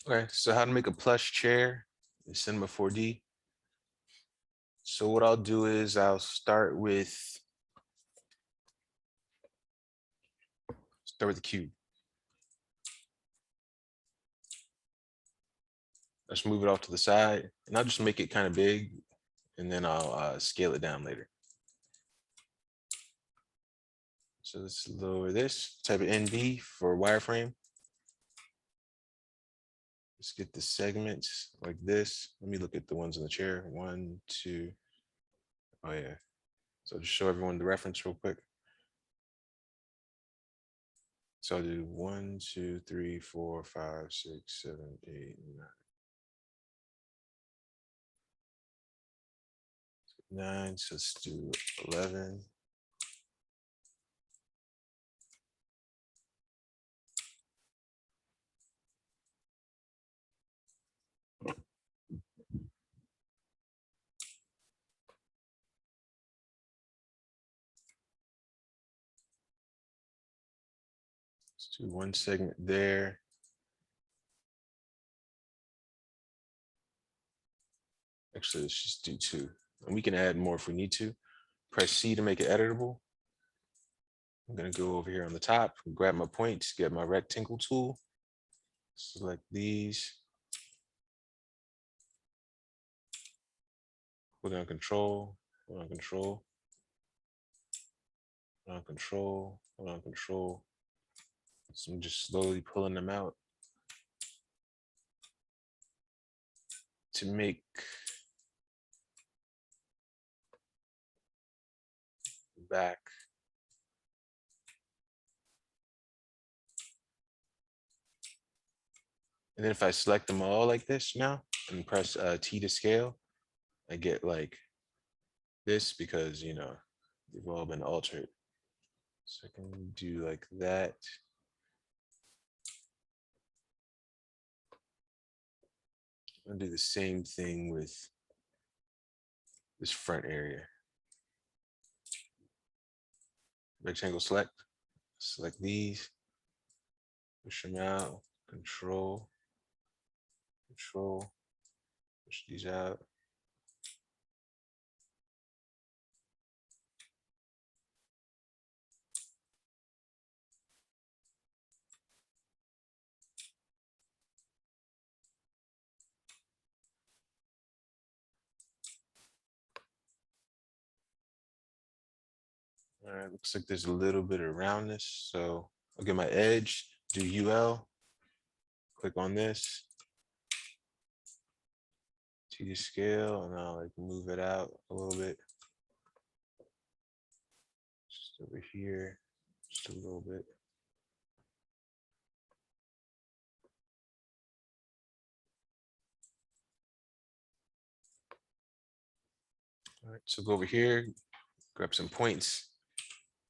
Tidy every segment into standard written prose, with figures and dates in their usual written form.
Okay, so how to make a plush chair in Cinema 4D. So what I'll do is I'll start with the cube. Let's move it off to the side, and I'll just make it kind of big, and then I'll scale it down later. So let's lower this, type of ND for wireframe. Let's get the segments like this. Let me look at the ones in the chair. 1, 2. Oh yeah. So just show everyone the reference real quick. So I'll do 1, 2, 3, 4, 5, 6, 7, 8, 9. So let's do 11. Let's do one segment there. Actually, let's just do 2. And we can add more if we need to. Press C to make it editable. I'm gonna go over here on the top, grab my points, get my rectangle tool, select these, put on control, put on control, put on control, put on control. So I'm just slowly pulling them out to make back. And then if I select them all like this now and press T to scale, I get like this because, they've all been altered. So I can do like that. I'm gonna do the same thing with this front area. Rectangle select these, push them out, control, push these out. All right, looks like there's a little bit of roundness. So I'll get my edge, do UL, click on this, T to scale, and I'll like move it out a little bit. Just over here, just a little bit. All right, so go over here, grab some points,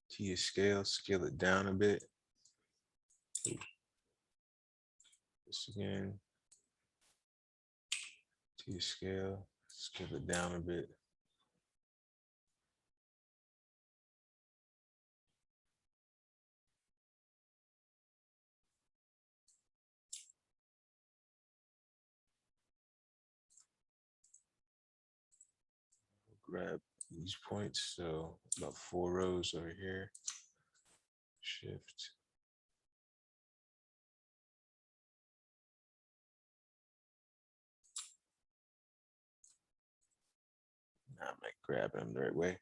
T to scale it down a bit. This again, T to scale it down a bit. Grab these points, so about 4 rows over here. Shift. Now I might grab them the right way.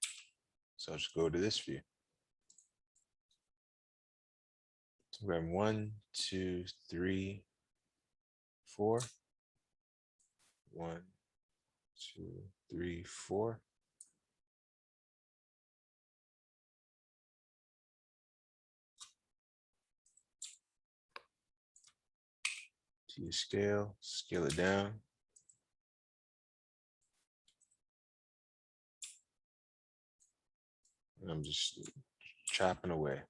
So I'll just go to this view. So grab 1, 2, 3, 4. 1, 2, 3, 4. To scale it down. And I'm just chopping away.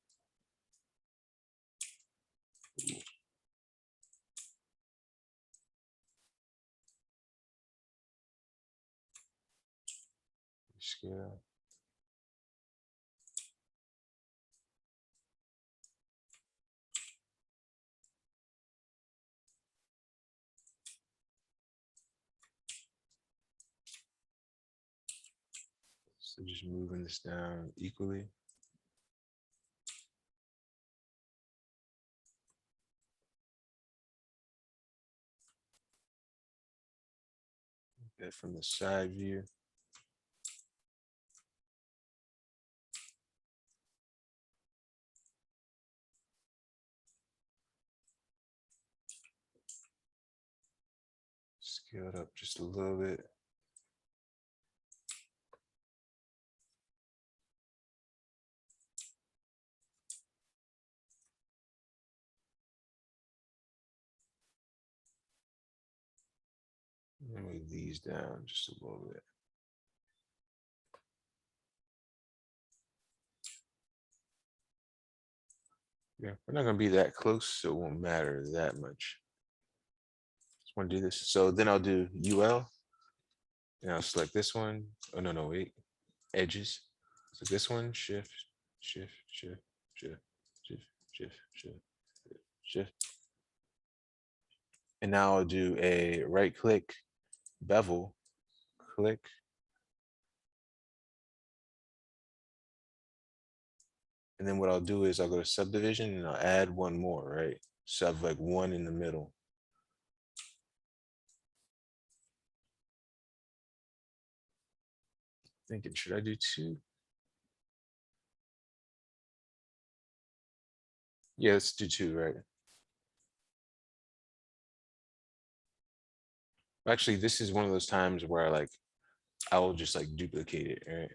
Scale. So just moving this down equally. Get from the side view. Scale it up just a little bit. And move these down just a little bit. Yeah, we're not gonna be that close, so it won't matter that much. Just want to do this. So then I'll do UL, and I'll select this one. Oh no, wait. Edges. So this one, shift, shift, shift, shift, shift, shift, shift, shift. And now I'll do a right click, bevel, click. And then what I'll do is I'll go to subdivision and I'll add one more, right? So I have like one in the middle. Thinking, should I do two? Yeah, let's do two, right? Actually, this is one of those times where I will just like duplicate it, right?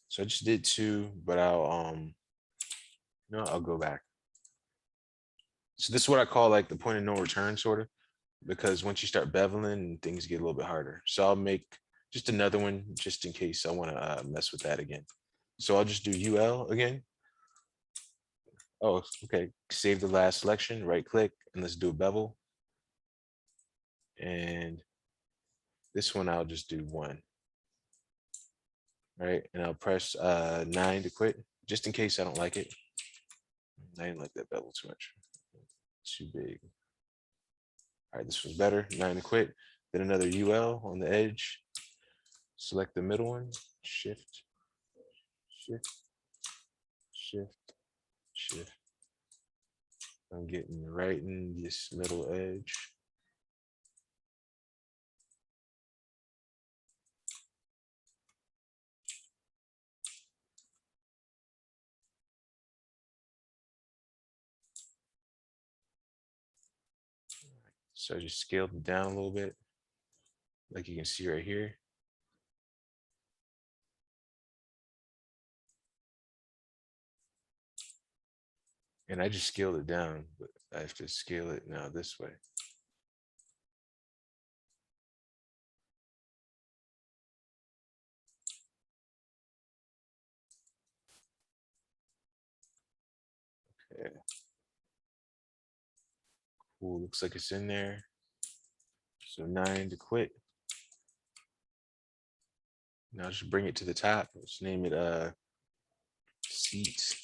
So I just did two, but I'll go back. So this is what I call like the point of no return, sort of, because once you start beveling, things get a little bit harder. So I'll make just another one just in case I want to mess with that again. So I'll just do UL again. Oh, okay. Save the last selection, right click, and let's do a bevel. And this one I'll just do one. Right, and I'll press 9 to quit, just in case I don't like it. I didn't like that bevel too much. Too big. All right, this was better. 9 to quit. Then another UL on the edge. Select the middle one. Shift, shift, shift, shift. I'm getting right in this middle edge. So I just scaled it down a little bit, like you can see right here. And I just scaled it down, but I have to scale it now this way. Okay. Cool, looks like it's in there. So 9 to quit. Now just bring it to the top. Let's name it seat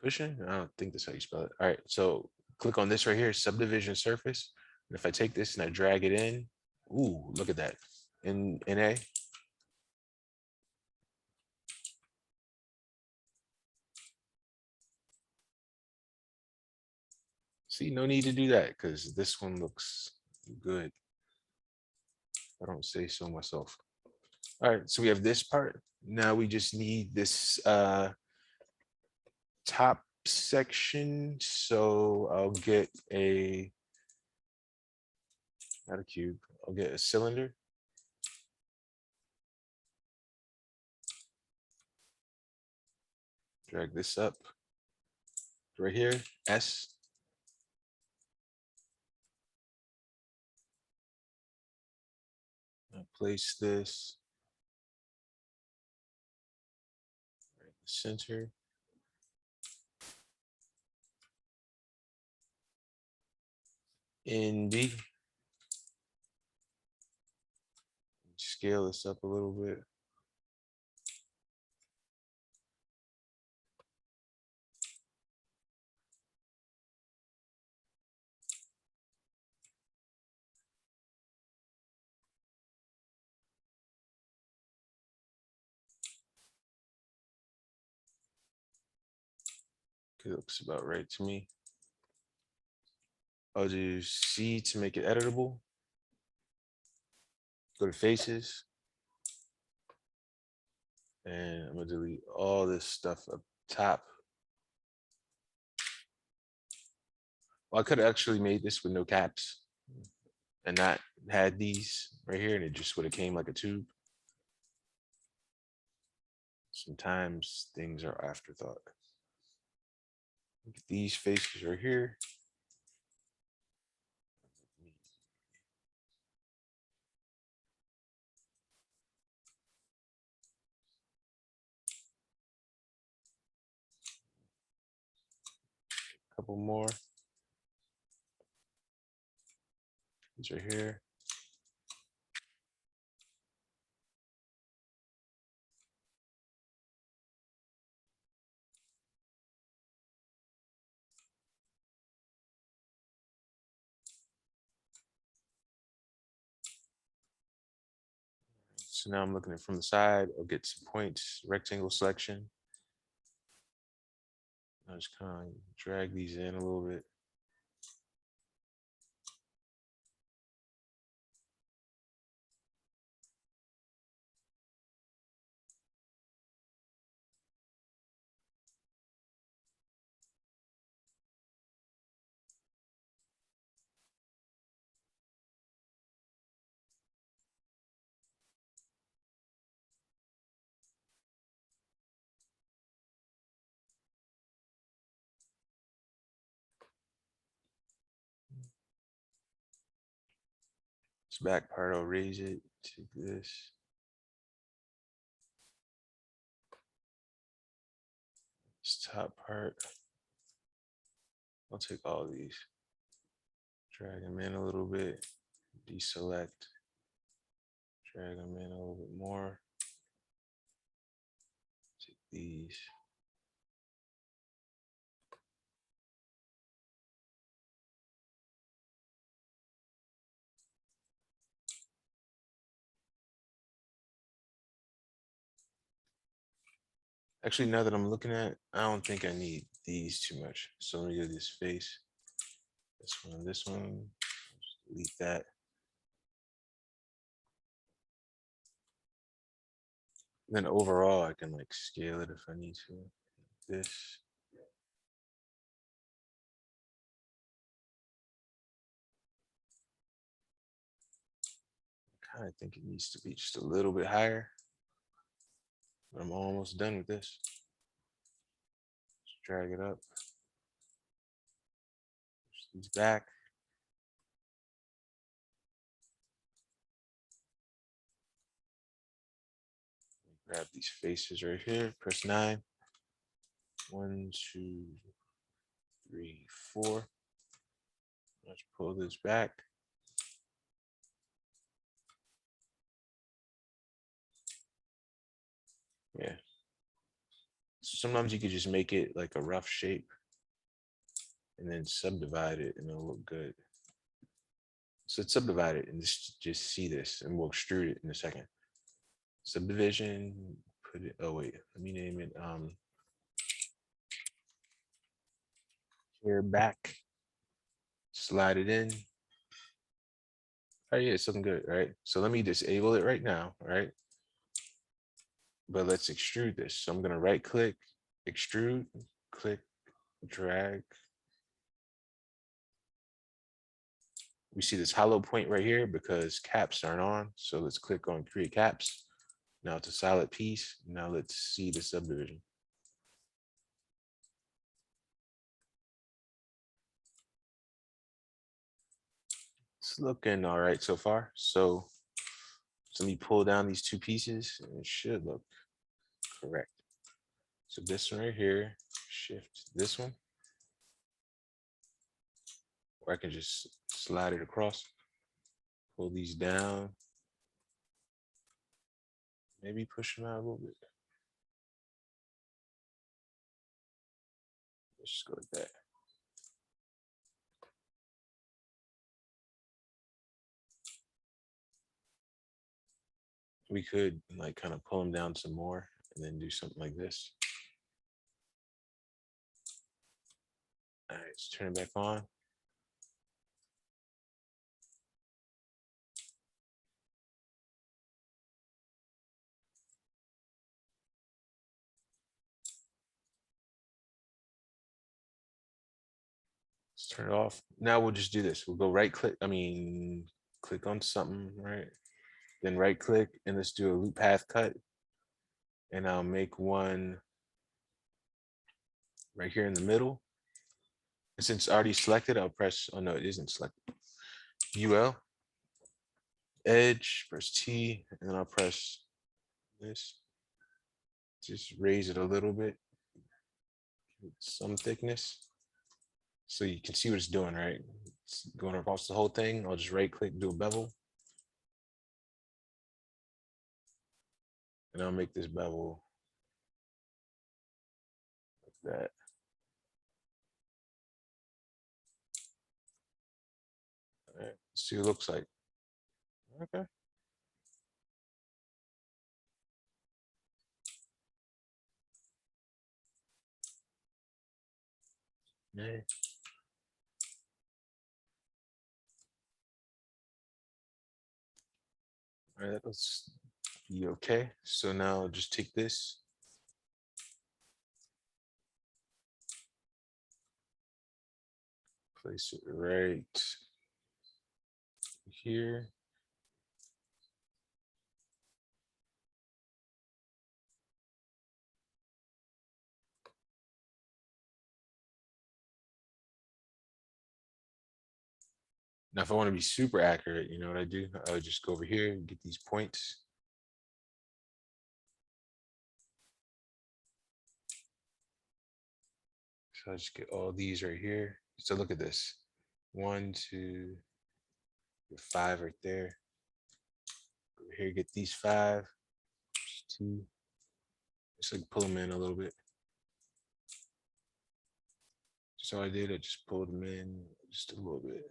cushion. I don't think that's how you spell it. All right, so click on this right here, subdivision surface. And if I take this and I drag it in, ooh, look at that. In NA. See, no need to do that because this one looks good. I don't say so myself. All right, so we have this part. Now we just need this top section. So I'll get not a cube, I'll get a cylinder. Drag this up right here, S. I'll place this right in the center. In B. Scale this up a little bit. It looks about right to me. I'll do C to make it editable. Go to faces. And I'm gonna delete all this stuff up top. Well, I could have actually made this with no caps and not had these right here, and it just would have came like a tube. Sometimes things are afterthought. Look at these faces right here. Couple more. These are here. So now I'm looking at from the side. I'll get some points, rectangle selection. I'll just kind of drag these in a little bit. This back part, I'll raise it, take this. This top part, I'll take all these, drag them in a little bit, deselect, drag them in a little bit more. Take these. Actually, now that I'm looking at, I don't think I need these too much. So let me do this face. This one, just delete that. And then overall, I can like scale it if I need to. This. I kind of think it needs to be just a little bit higher. But I'm almost done with this. Just drag it up. Push these back. Grab these faces right here. Press 9. 1, 2, 3, 4. Let's pull this back. Yeah. Sometimes you could just make it like a rough shape and then subdivide it and it'll look good. So let's subdivide it and just see this and we'll extrude it in a second. Subdivision, put it, oh wait, let me name it here back, slide it in. Oh yeah, it's looking good, right? So let me disable it right now, right? But let's extrude this. So I'm gonna right click, extrude, click, drag. We see this hollow point right here because caps aren't on. So let's click on create caps. Now it's a solid piece. Now let's see the subdivision. It's looking all right so far. So let me pull down these two pieces and it should look correct. So this one right here, shift this one. Or I can just slide it across, pull these down, maybe push them out a little bit. Let's just go like that. We could like kind of pull them down some more and then do something like this. All right, let's turn it back on. Let's turn it off. Now we'll just do this. We'll go right click. Click on something, right? Then right click and let's do a loop path cut. And I'll make one right here in the middle. And since it's already selected, I'll press, oh no, it isn't selected. UL, edge, press T, and then I'll press this. Just raise it a little bit, some thickness. So you can see what it's doing, right? It's going across the whole thing. I'll just right click, do a bevel. And I'll make this bevel like that. All right, let's see what it looks like. Okay. Yeah. All right, let's be okay. So now just take this. Place it right here. Now, if I want to be super accurate, you know what I do? I would just go over here and get these points. So I just get all these right here. So look at this. 1, 2, 5 right there. Over here, get these 5, 2. Just like pull them in a little bit. So I did, I just pulled them in just a little bit.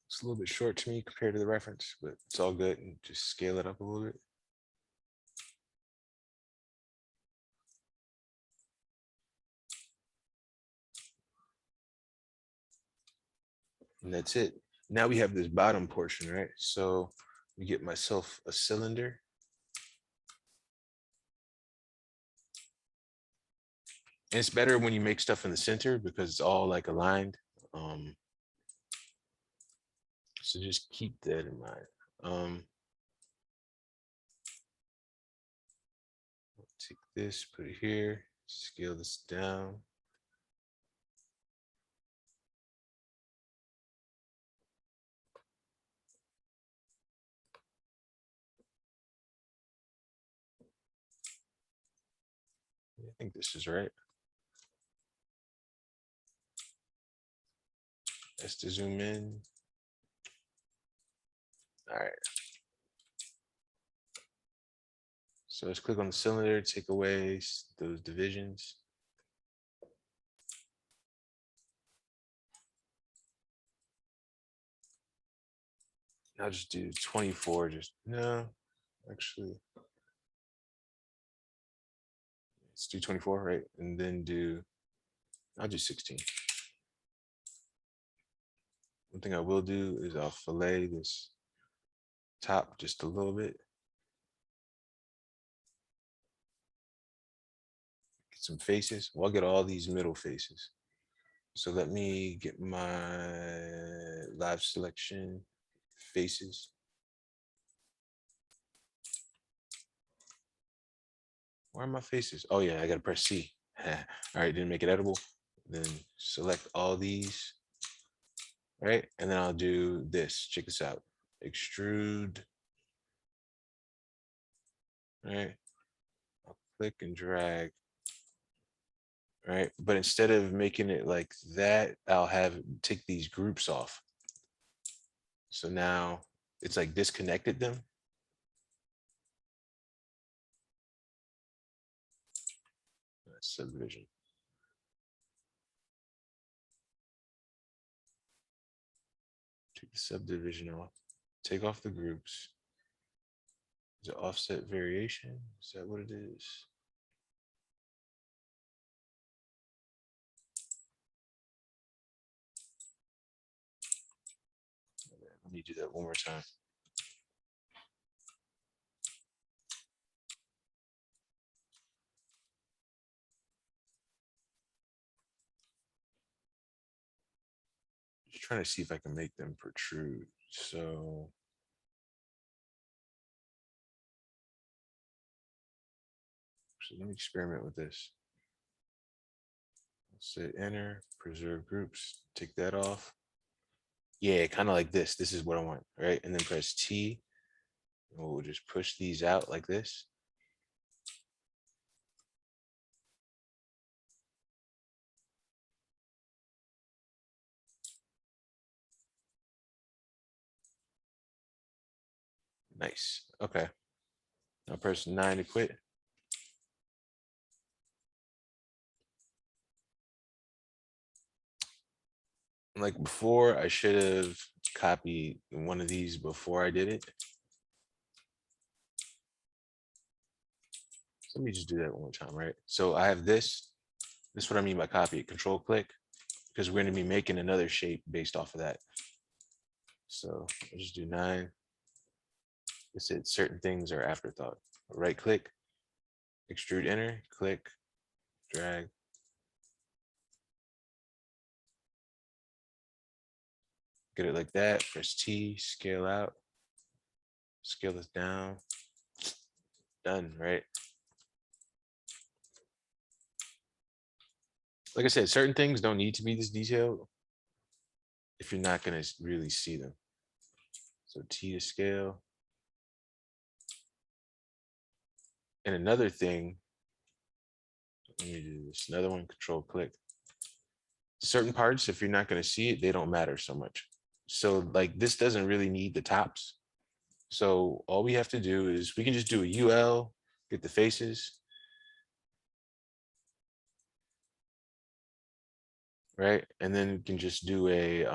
It's a little bit short to me compared to the reference, but it's all good. And just scale it up a little bit. And that's it. Now we have this bottom portion, right? So we get myself a cylinder. And it's better when you make stuff in the center because it's all like aligned. So just keep that in mind. Take this, put it here, scale this down. I think this is right. That's to zoom in. All right. So let's click on the cylinder, take away those divisions. I'll just do 24, no, actually. Let's do 24, right? And then I'll do 16. One thing I will do is I'll fillet this top just a little bit. Get some faces. Well, I'll get all these middle faces. So let me get my live selection faces. Where are my faces? Oh yeah, I gotta press C. All right, didn't make it editable. Then select all these, right? And then I'll do this, check this out. Extrude, right? I'll click and drag, right? But instead of making it like that, I'll take these groups off. So now it's like disconnected them. That's subdivision. Take the subdivision off. take off the groups. Is it offset variation? Is that what it is? Let me do that one more time. Just trying to see if I can make them protrude. So let me experiment with this. Say enter, preserve groups, take that off. Yeah, kind of like this. This is what I want, right? And then press T. And we'll just push these out like this. Nice. Okay. Now press 9 to quit. Like before, I should have copied one of these before I did it. Let me just do that one more time, right? So I have this. This is what I mean by copy it. Control click, because we're going to be making another shape based off of that. So I'll just do 9. It said certain things are afterthought. Right click, extrude enter, click, drag. Get it like that. Press T, scale out, scale this down. Done, right? Like I said, certain things don't need to be this detailed if you're not going to really see them. So T to scale. And another thing, let me do this. Another one, control click. Certain parts, if you're not going to see it, they don't matter so much. So like this doesn't really need the tops. So all we have to do is we can just do a UL, get the faces. Right. And then we can just do a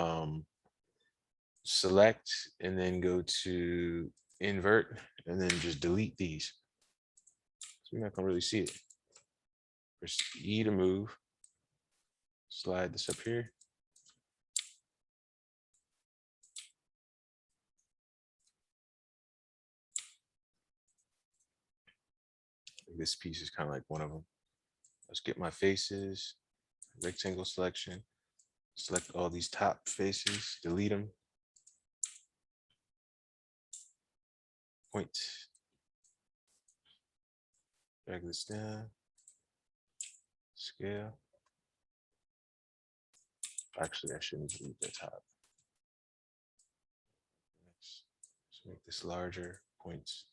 select and then go to invert and then just delete these. So you're not gonna really see it. Press E to move. Slide this up here. This piece is kind of like one of them. Let's get my faces, rectangle selection, select all these top faces, delete them. Point. Drag this down. Scale. Actually, I shouldn't delete the top. Let's make this larger. Points.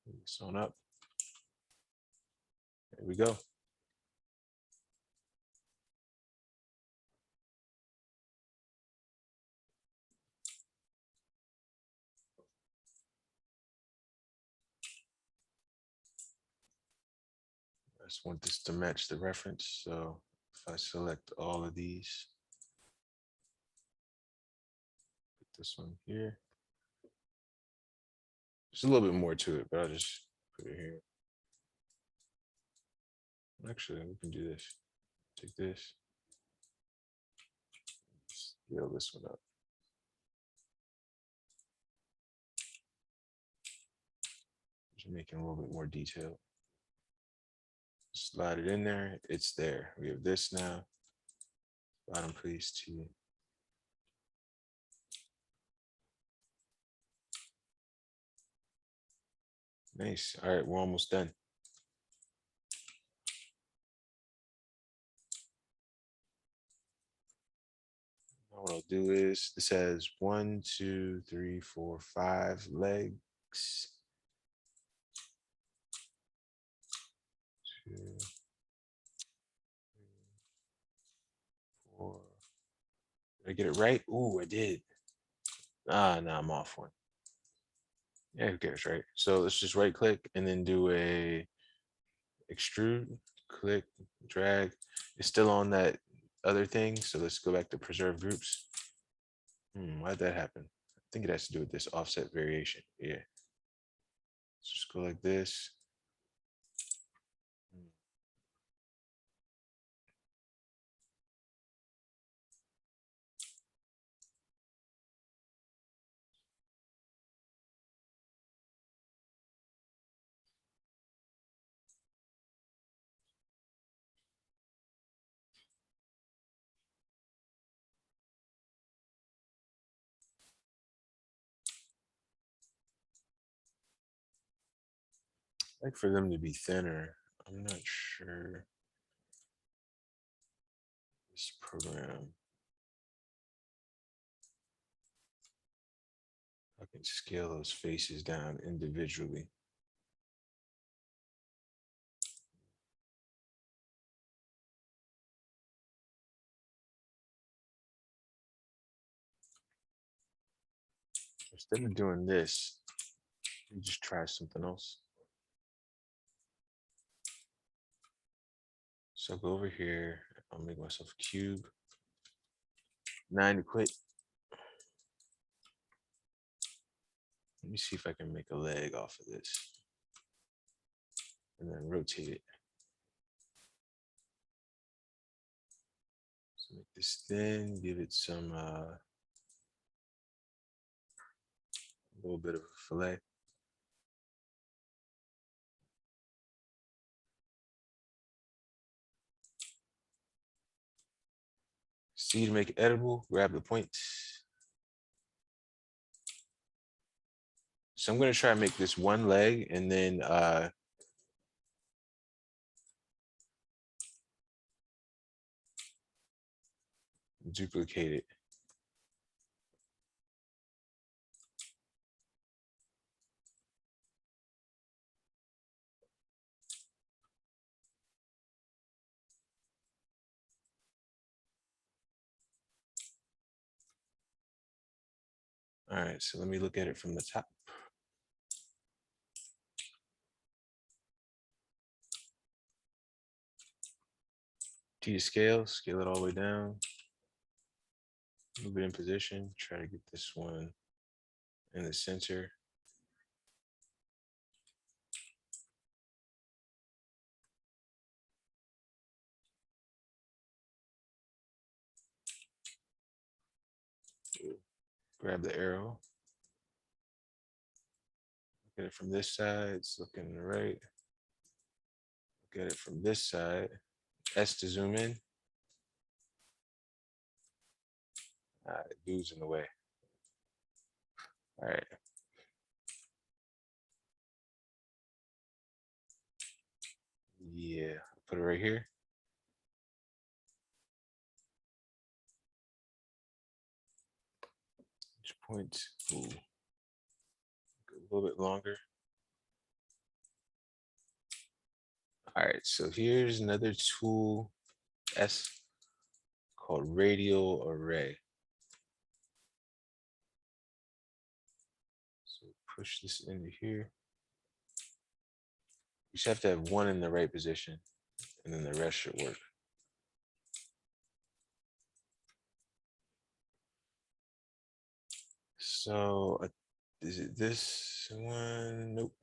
This one up. There we go. I just want this to match the reference. So if I select all of these, put this one here. There's a little bit more to it, but I'll just put it here. Actually, we can do this. Take this. Scale this one up. Just making a little bit more detail. Slide it in there. It's there. We have this now. Bottom please to nice. All right, we're almost done. Now what I'll do is this has 1, 2, 3, 4, 5 legs. 2, 3, 4. Did I get it right? Ooh, I did. Ah, no, I'm off one. Yeah, who cares, right? So let's just right click and then do a extrude, click, drag. It's still on that other thing. So let's go back to preserve groups. Why'd that happen? I think it has to do with this offset variation. Yeah. Let's just go like this. Like for them to be thinner. I'm not sure. This program. I can scale those faces down individually. Instead of doing this, you just try something else. So go over here. I'll make myself a cube. 9 to quit. Let me see if I can make a leg off of this. And then rotate it. So make this thin, give it some a little bit of a fillet. C to make it edible, grab the point. So I'm gonna try and make this one leg and then duplicate it. All right, so let me look at it from the top. T to scale, scale it all the way down. Move it in position, try to get this one in the center. Grab the arrow. Look at it from this side, it's looking right. Look at it from this side. S to zoom in. Dude's in the way. All right. Yeah, put it right here. Which point? Ooh. A little bit longer. All right, so here's another tool, S, called radial array. So push this into here. You just have to have one in the right position, and then the rest should work. So is it this one? Nope.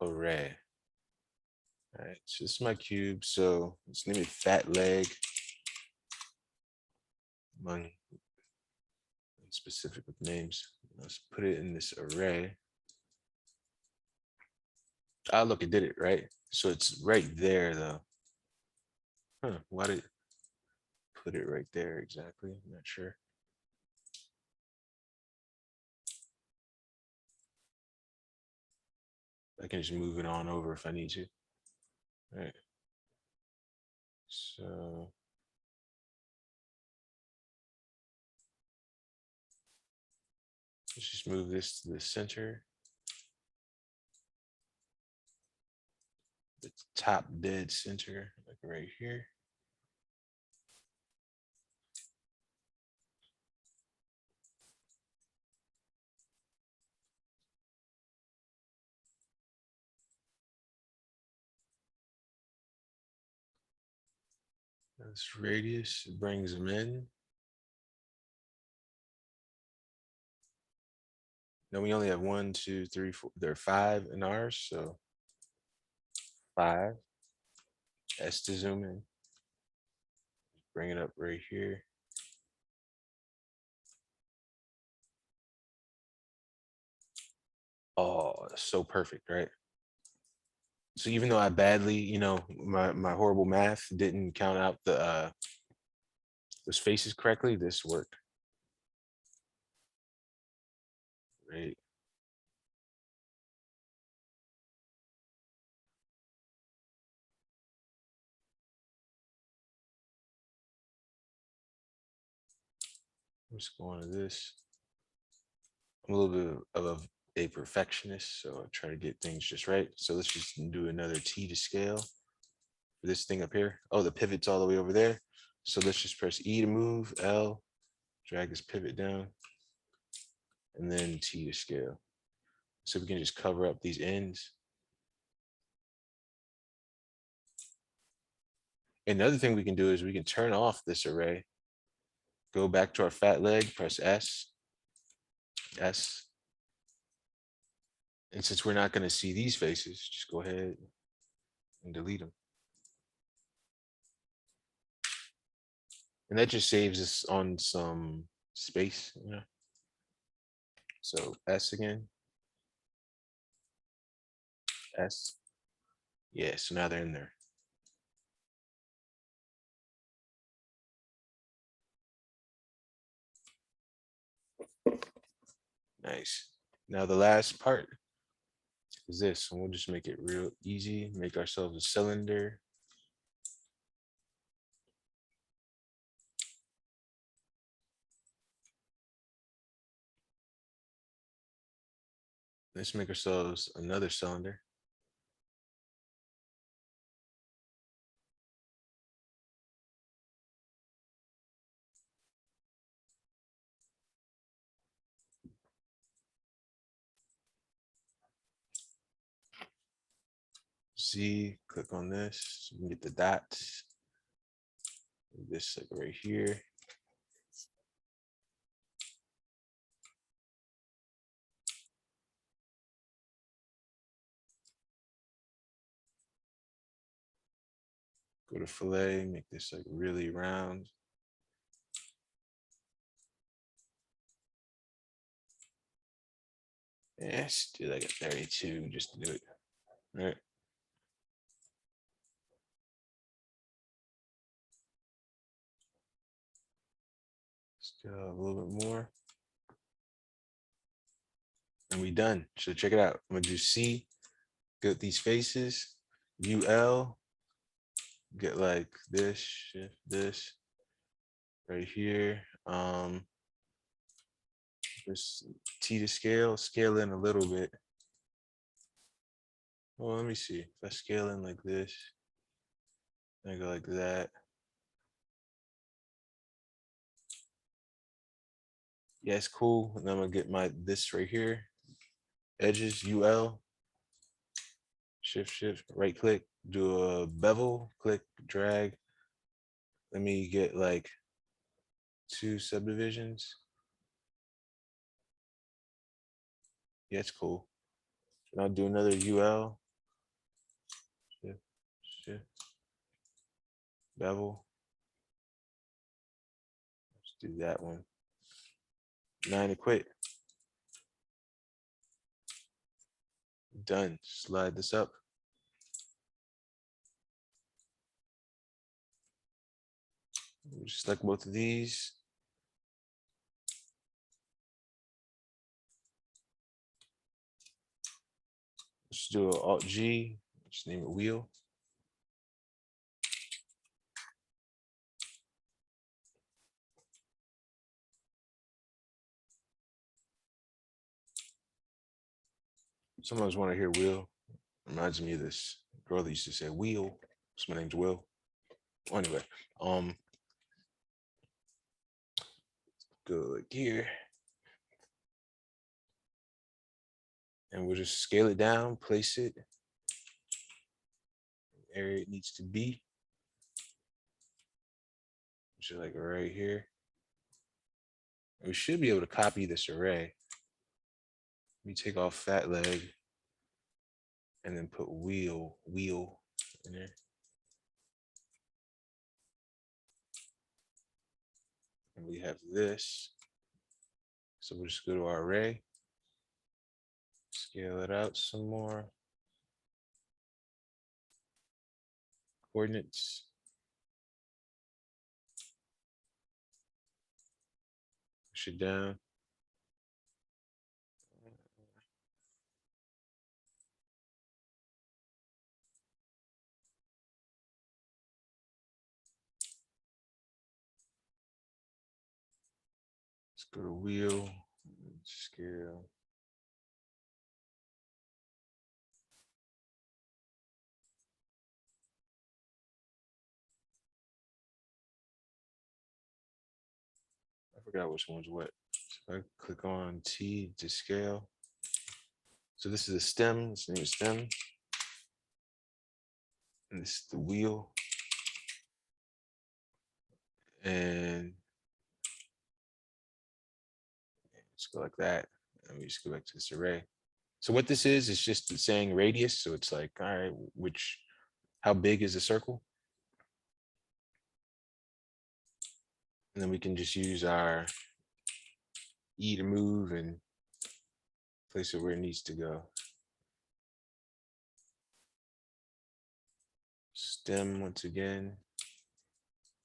Array. All right, so this is my cube. So let's name it fat leg. Among specific with names. Let's put it in this array. Ah, look, it did it, right? So it's right there though. Huh, why did it put it right there exactly? I'm not sure. I can just move it on over if I need to. All right. So let's just move this to the center. The top dead center, like right here. This radius brings them in. Now we only have 1, 2, 3, 4. There are 5 in ours, so 5. S to zoom in. Bring it up right here. Oh, so perfect, right? So even though I badly, my horrible math didn't count out the spaces correctly, this worked. Right. Let's go on to this. I'm a little bit of a perfectionist, so I try to get things just right. So let's just do another T to scale for this thing up here. Oh, the pivot's all the way over there. So let's just press E to move, L, drag this pivot down, and then T to scale. So we can just cover up these ends. Another thing we can do is we can turn off this array, go back to our fat leg, press S, S. And since we're not going to see these faces, just go ahead and delete them. And that just saves us on some space, So S again, S. Yeah, so now they're in there. Nice. Now the last part is this, and we'll just make it real easy. Make ourselves a cylinder. Let's make ourselves another cylinder. Z, click on this, so you can get the dots. This like right here. Go to fillet, make this like really round. Yes, do like a 32 just to do it. All right. Let's go a little bit more. And we done. So check it out. I'm gonna do C, get these faces, UL, get like this, shift this right here. Just T to scale in a little bit. Well, let me see. If I scale in like this, I go like that. Yeah, it's cool. And then I'm gonna get this right here. Edges, UL, shift, right click, do a bevel, click, drag. Let me get like 2 subdivisions. Yeah, it's cool. And I'll do another UL, shift, bevel. Let's do that one. 9 to quit. Done. Slide this up. Just select both of these. Let's do an Alt G. Just name it wheel. Sometimes want to hear wheel. Reminds me of this girl that used to say wheel. So my name's Will. Anyway, go like here. And we'll just scale it down, place it where it needs to be. which is like right here. We should be able to copy this array. Let me take off fat leg and then put wheel in there. And we have this. So we'll just go to our array, scale it out some more. Coordinates. Push it down. Let's go to wheel, scale. I forgot which one's what. So I click on T to scale. So this is a stem, this name is stem. And this is the wheel. And let's go like that. And we just go back to this array. So what this is just saying radius. So it's like, all right, how big is the circle? And then we can just use our E to move and place it where it needs to go. Stem once again.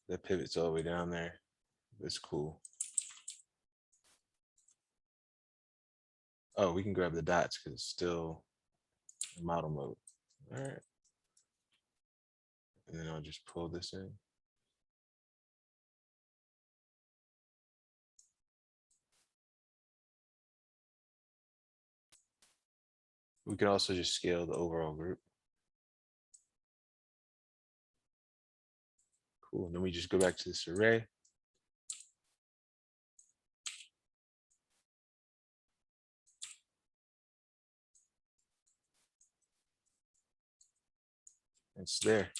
That pivots all the way down there. That's cool. Oh, we can grab the dots because it's still in model mode. All right. And then I'll just pull this in. We can also just scale the overall group. Cool. And then we just go back to this array. It's there.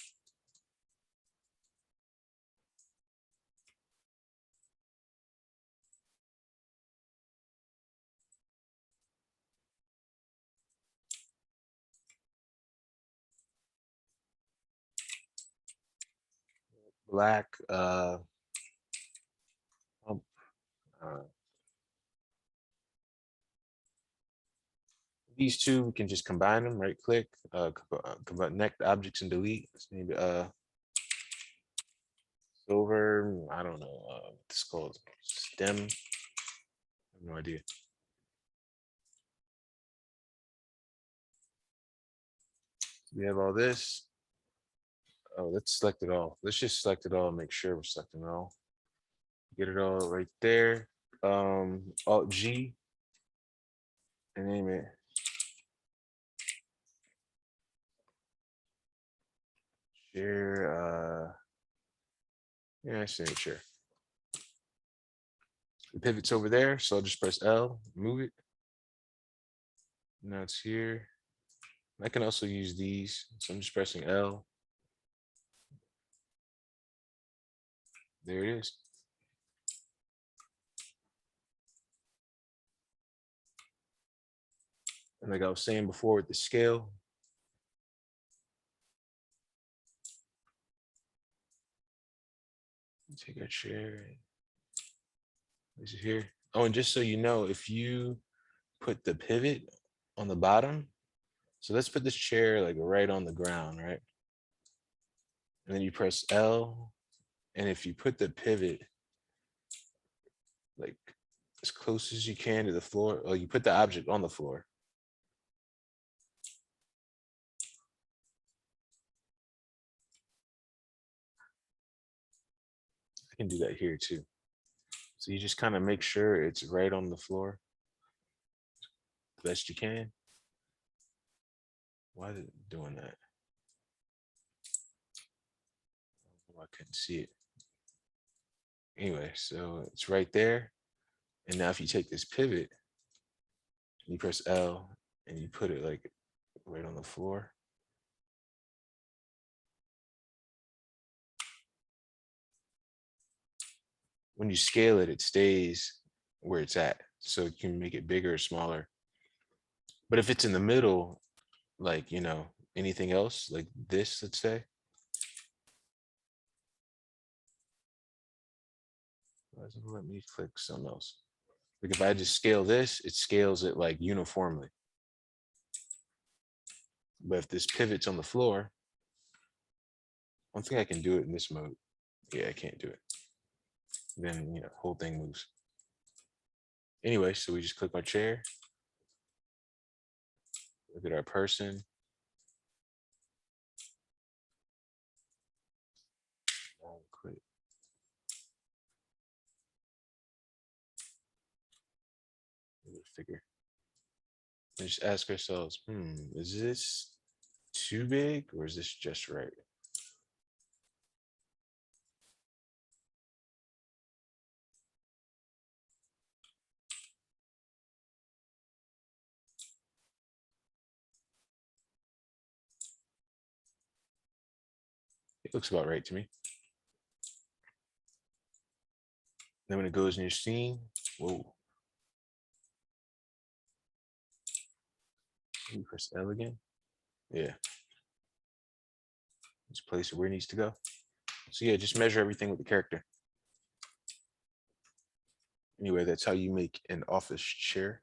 Black, these two, we can just combine them, right click, connect objects and delete. Let's maybe silver, I don't know, it's called stem. I have no idea. We have all this. Oh, let's select it all. Let's just select it all and make sure we're selecting it all. Get it all right there. Alt G and name it. Share, yeah, signature. The pivot's over there, so I'll just press L, move it. Now it's here. I can also use these, so I'm just pressing L. There it is. And like I was saying before with the scale, take a chair, place it here. Oh, and just so you know, if you put the pivot on the bottom, so let's put this chair like right on the ground, right? And then you press L, and if you put the pivot like as close as you can to the floor, or you put the object on the floor. I can do that here too. So you just kind of make sure it's right on the floor the best you can. Why is it doing that? Oh, I couldn't see it. Anyway, so it's right there. And now if you take this pivot, you press L and you put it like right on the floor. when you scale it, it stays where it's at. So you can make it bigger or smaller. But if it's in the middle, like, anything else like this, let's say, why doesn't it let me click something else? Like if I just scale this, it scales it like uniformly. But if this pivots on the floor, I don't think I can do it in this mode. Yeah, I can't do it. Then, whole thing moves. Anyway, so we just click our chair. Look at our person. Quit. Figure. And just ask ourselves, is this too big or is this just right? It looks about right to me. Then when it goes in your scene, whoa. You press L again. Yeah. Just place it where it needs to go. So yeah, just measure everything with the character. Anyway, that's how you make an office chair.